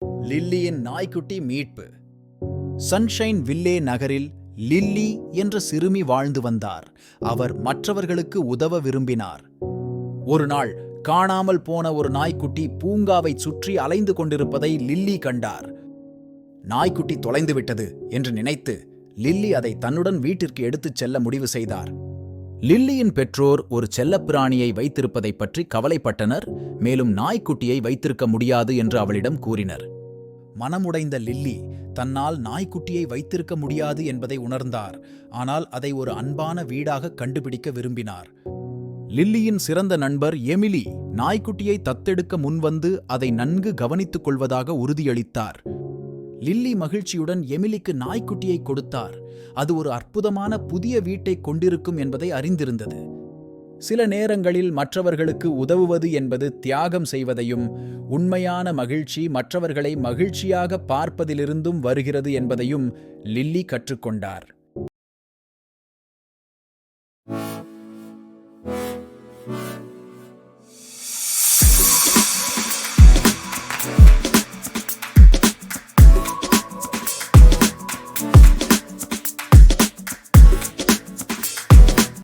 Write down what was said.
லில்லியின் நாய்க்குட்டி மீட்பு. சன்ஷைன் வில்லே நகரில் லில்லி என்ற சிறுமி வாழ்ந்து வந்தார். அவர் மற்றவர்களுக்கு உதவ விரும்பினார். ஒரு நாள் காணாமல் போன ஒரு நாய்க்குட்டி பூங்காவை சுற்றி அலைந்து கொண்டிருப்பதை லில்லி கண்டார். நாய்க்குட்டி தொலைந்து விட்டது என்று நினைத்து லில்லி அதை தன்னுடன் வீட்டிற்கு எடுத்துச் செல்ல முடிவு செய்தார். லில்லியின் பெற்றோர் ஒரு செல்லப்பிராணியை வைத்திருப்பதை பற்றி கவலைப்பட்டனர். மேலும் நாய்க்குட்டியை வைத்திருக்க முடியாது என்று அவளிடம் கூறினர். மனமுடைந்த லில்லி தன்னால் நாய்க்குட்டியை வைத்திருக்க முடியாது என்பதை உணர்ந்தார். ஆனால் அதை ஒரு அன்பான வீடாக கண்டுபிடிக்க விரும்பினார். லில்லியின் சிறந்த நண்பர் எமிலி நாய்க்குட்டியை தத்தெடுக்க முன்வந்து அதை நன்கு கவனித்துக் கொள்வதாக உறுதியளித்தார். லில்லி மகிழ்ச்சியுடன் எமிலிக்கு நாய்க்குட்டியை கொடுத்தார். அது ஒரு அற்புதமான புதிய வீட்டை கொண்டிருக்கும் என்பதை அறிந்திருந்தது. சில நேரங்களில் மற்றவர்களுக்கு உதவுவது என்பது தியாகம் செய்வதையும், உண்மையான மகிழ்ச்சி மற்றவர்களை மகிழ்ச்சியாக பார்ப்பதிலிருந்தும் வருகிறது என்பதையும் லில்லி கற்றுக்கொண்டார்.